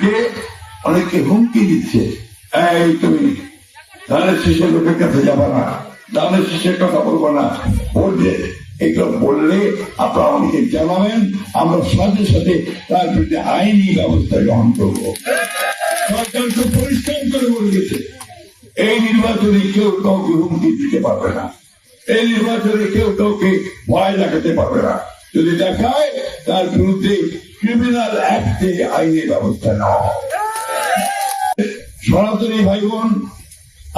আজকে অনেকে হুমকি দিচ্ছে, এই তুমি ধানের শীষের লোকের কাছে যাবে না, ধানের শীষের কথা বলবো না, বললে এগুলো বললে আপনারা অনেকে জানাবেন, আমরা সাথে সাথে তার বিরুদ্ধে আইনি ব্যবস্থা গ্রহণ করবো। সরকার তো পরিষ্কার করে বলে গেছে, এই নির্বাচনে কেউ কাউকে হুমকি দিতে পারবে না, এই নির্বাচনে কেউ কাউকে ভয় দেখাতে পারবে না। যদি দেখায় তার বিরুদ্ধে ক্রিমিনাল অ্যাক্টে আইনি ব্যবস্থা নেওয়া হবে। সনাতনী ভাই বোন,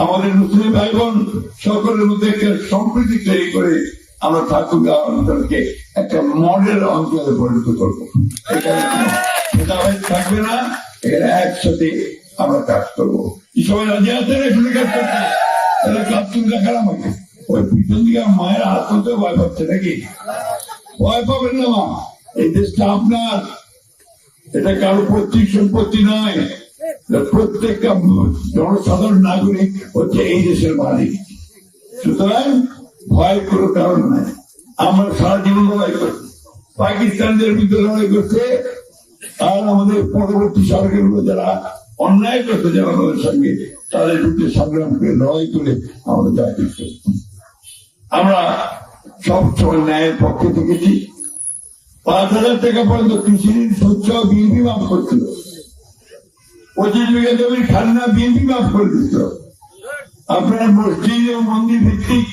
আমাদের মুসলিম ভাই বোন সকলের মধ্যে একটা সম্প্রীতি তৈরি করে আমরা ঠাকুরগাঁ অঞ্চলকে একটা মডেল অঞ্চলে পরিণত করবো। এখানে ভেদাভেদ থাকবে না, এখানে একসাথে আমরা কাজ করবো। এই সবাই রাজি আছেন এখানে কাজ করতে? তাহলে কাজ তুমি দেখার আমাকে ওই পিছন দিকে মায়ের হাত করতে ভয় পাচ্ছে নাকি? ভয় পাবেন না মা, এই দেশটা আপনার, এটা কারো পৈতৃক সম্পত্তি নয়, প্রত্যেকটা জনসাধারণ নাগরিক হচ্ছে এই দেশের মালিক। সুতরাং ভয়ের কোনো কারণ নাই। আমরা সারা জীবন লড়াই করছি, পাকিস্তানদের বিরুদ্ধে লড়াই করছে, আর আমাদের পরবর্তী সরকারগুলো যারা অন্যায় করছে জনগণের সঙ্গে তাদের বিরুদ্ধে সংগ্রাম করে লড়াই করে আমরা জয় করছি। আমরা সব সময় ন্যায়ের পক্ষে থেকেছি। 5,000 টাকা পর্যন্ত কৃষি ঋণ শস্য বিএনপি মাফ করছিল, 25 বিঘা জমির খান্না বিএনপি মাফ করে দিত। আপনার মসজিদ ও মন্দির ভিত্তিক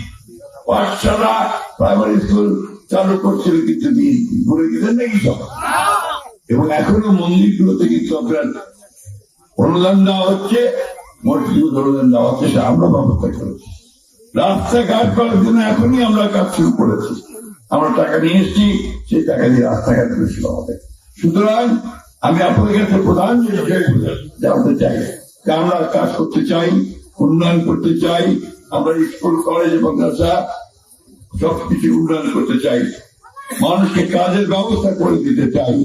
পাঠশালা প্রাইমারি স্কুল চালু করছিল কিন্তু বিএনপি, ভুলে গেছেন নাকি সব? এবং এখনো মন্দিরগুলোতে কিন্তু আপনার অনুদান দেওয়া হচ্ছে, মসজিদ অনুদান দেওয়া হচ্ছে, সেটা আমরা ব্যবস্থা করেছি। রাস্তাঘাট করার জন্য এখনই আমরা কাজ শুরু করেছি, আমরা টাকা নিয়ে এসেছি, সেই টাকা দিয়ে রাস্তাঘাট করেছিল আমাদের। সুতরাং আমি আপনাদের কাছে প্রধান জানতে চাই যে আমরা কাজ করতে চাই, উন্নয়ন করতে চাই, আমরা স্কুল কলেজ মাদ্রাসা সবকিছু উন্নয়ন করতে চাই, মানুষকে কাজের ব্যবস্থা করে দিতে চাই।